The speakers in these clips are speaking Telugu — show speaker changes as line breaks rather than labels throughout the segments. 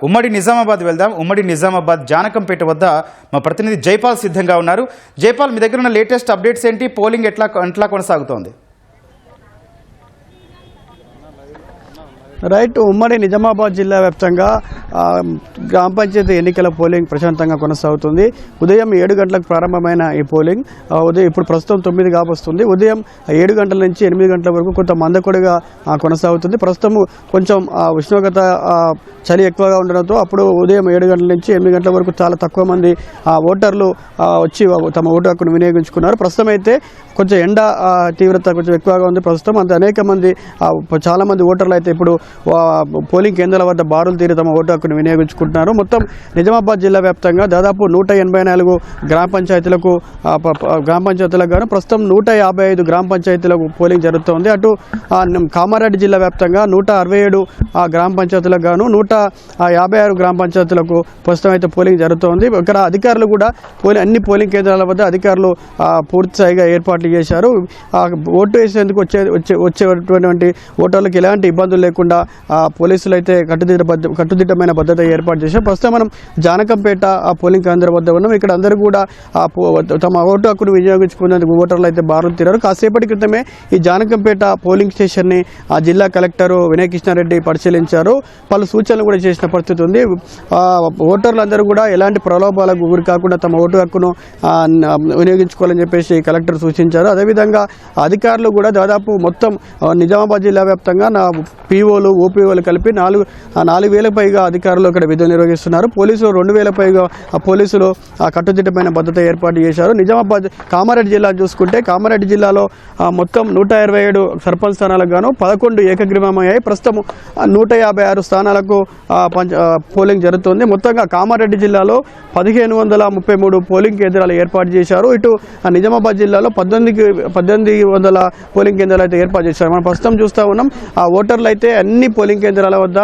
ఉమ్మడి నిజామాబాద్ వెళ్దాం. ఉమ్మడి నిజామాబాద్ జానకంపేట వద్ద మా ప్రతినిధి జైపాల్ సిద్ధంగా ఉన్నారు. జైపాల్, మీ దగ్గర ఉన్న లేటెస్ట్ అప్డేట్స్ ఏంటి? పోలింగ్ ఎట్లా కొనసాగుతోంది?
రైట్, ఉమ్మడి నిజామాబాద్ జిల్లా వ్యాప్తంగా గ్రామ పంచాయతీ ఎన్నికల పోలింగ్ ప్రశాంతంగా కొనసాగుతుంది. ఉదయం 7 గంటలకు ప్రారంభమైన ఈ పోలింగ్ ఇప్పుడు ప్రస్తుతం 9 కావస్తుంది. ఉదయం 7 గంటల నుంచి 8 గంటల వరకు కొంత మందకొడిగా కొనసాగుతుంది. ప్రస్తుతం కొంచెం ఉష్ణోగ్రత చలి ఎక్కువగా ఉండడంతో అప్పుడు ఉదయం 7 గంటల నుంచి 8 గంటల వరకు చాలా తక్కువ మంది ఓటర్లు వచ్చి తమ ఓటు హక్కును వినియోగించుకున్నారు. ప్రస్తుతం అయితే కొంచెం ఎండ తీవ్రత కొంచెం ఎక్కువగా ఉంది. ప్రస్తుతం అంత అనేక మంది చాలా మంది ఓటర్లు అయితే ఇప్పుడు పోలింగ్ కేంద్రాల వద్ద బారులు తీరి తమ ఓటు హక్కును వినియోగించుకుంటున్నారు. మొత్తం నిజామాబాద్ జిల్లా వ్యాప్తంగా దాదాపు 184 గ్రామ పంచాయతీలకు గాను ప్రస్తుతం 155 గ్రామ పంచాయతీలకు పోలింగ్ జరుగుతోంది. అటు కామారెడ్డి జిల్లా వ్యాప్తంగా 167 గ్రామ పంచాయతీలకు గాను 156 గ్రామ పంచాయతీలకు ప్రస్తుతం అయితే పోలింగ్ జరుగుతోంది. ఇక్కడ అధికారులు కూడా అన్ని పోలింగ్ కేంద్రాల వద్ద అధికారులు పూర్తిస్థాయిగా ఏర్పాట్లు చేశారు. ఓటు వేసేందుకు వచ్చేటువంటి ఓటర్లకు ఎలాంటి ఇబ్బందులు లేకుండా పోలీసులు అయితే కట్టుదిట్టమైన భద్రత ఏర్పాటు చేశారు. ప్రస్తుతం మనం జానకంపేట పోలింగ్ కేంద్రం వద్ద ఉన్నాం. ఇక్కడ అందరూ కూడా తమ ఓటు హక్కును వినియోగించుకునేందుకు ఓటర్లు అయితే బారులు తీరారు. కాసేపటి క్రితమే ఈ జానకంపేట పోలింగ్ స్టేషన్ని జిల్లా కలెక్టర్ వినయ్ కృష్ణారెడ్డి పరిశీలించారు. పలు సూచనలు కూడా చేసిన పరిస్థితి ఉంది. ఓటర్లందరూ కూడా ఎలాంటి ప్రలోభాలకు గురి కాకుండా తమ ఓటు హక్కును వినియోగించుకోవాలని చెప్పేసి కలెక్టర్ సూచించారు. అదేవిధంగా అధికారులు కూడా దాదాపు మొత్తం నిజామాబాద్ జిల్లా వ్యాప్తంగా పీఓలు ఓపీఓలు కలిపి 4,000 పైగా అధికారులు ఇక్కడ విధులు నిర్వహిస్తున్నారు. పోలీసులు 2,000 పైగా పోలీసులు కట్టుదిట్టమైన భద్రత ఏర్పాటు చేశారు. నిజామాబాద్ కామారెడ్డి జిల్లా చూసుకుంటే కామారెడ్డి జిల్లాలో మొత్తం 127 సర్పంచ్ స్థానాలకు గాను 11 ఏకగ్రీవమయ్యాయి. ప్రస్తుతం 156 స్థానాలకు పోలింగ్ జరుగుతుంది. మొత్తంగా కామారెడ్డి జిల్లాలో 1,533 పోలింగ్ కేంద్రాలు ఏర్పాటు చేశారు. ఇటు నిజామాబాద్ జిల్లాలో 1,800 పోలింగ్ కేంద్రాలు అయితే ఏర్పాటు చేశారు. మనం ప్రస్తుతం చూస్తూ ఉన్నాం. ఆ ఓటర్లు అయితే అన్ని పోలింగ్ కేంద్రాల వద్ద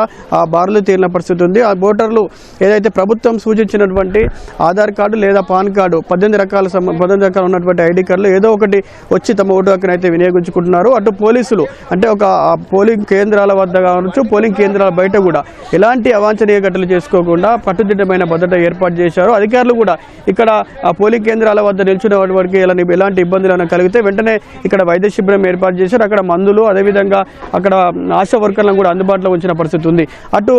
బారులు తీరిన పరిస్థితి ఉంది. ఆ ఓటర్లు ఏదైతే ప్రభుత్వం సూచించినటువంటి ఆధార్ కార్డు లేదా పాన్ కార్డు 18 రకాల ఉన్నటువంటి ఐడి కార్డులు ఏదో ఒకటి వచ్చి తమ ఓటు హక్కును అయితే వినియోగించుకుంటున్నారు. అటు పోలీసులు అంటే ఒక పోలింగ్ కేంద్రాల వద్ద కావచ్చు, పోలింగ్ కేంద్రాల బయట కూడా ఎలాంటి అవాంఛనీయ ఘటనలు చేసుకోకుండా కట్టుదిట్టమైన భద్రత ఏర్పాటు చేశారు. అధికారులు కూడా ఇక్కడ పోలింగ్ కేంద్రాల వద్ద నిల్చునే వారికి ఎలాంటి ఇబ్బందులు కలిగితే వెంటనే ఇక్కడ వైద్య శిబిరం ఏర్పాటు చేశారు. అక్కడ మందులు, అదేవిధంగా అక్కడ ఆశా వర్కర్లను కూడా అందుబాటులో ఉంచిన పరిస్థితి ఉంది. అటు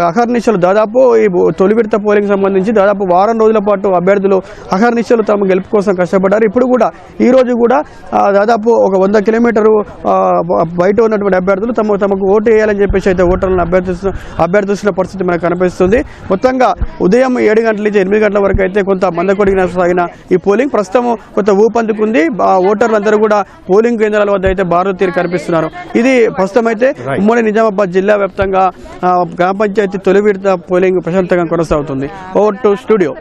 అహర్నిశలు దాదాపు ఈ తొలి విడత పోలింగ్ సంబంధించి దాదాపు వారం రోజుల పాటు అభ్యర్థులు అహర్నిశలు తమ గెలుపు కోసం కష్టపడ్డారు. ఇప్పుడు కూడా ఈ రోజు కూడా దాదాపు ఒక 100 కిలోమీటరు బయట ఉన్నటువంటి అభ్యర్థులు తమకు ఓటు వేయాలని చెప్పేసి అయితే ఓటర్లను అభ్యర్థిస్తున్న పరిస్థితి మనకు కనిపిస్తుంది. మొత్తంగా ఉదయం 7 గంటల నుంచి 8 గంటల వరకు అయితే కొంత మందకొడిగా సాగిన ఈ పోలింగ్ ప్రస్తుతం కొంత ఊపందుకుంది. ఓటర్లందరూ కూడా పోలింగ్ కేంద్రాల వద్ద అయితే బారులు తీరి కనిపిస్తున్నారు. ఇది ప్రస్తుతం అయితే ఉమ్మడి నిజామాబాద్ జిల్లా వ్యాప్తంగా గ్రామ పంచాయతీ తొలి విడత పోలింగ్ ప్రశాంతంగా కొనసాగుతుంది. Over to studio.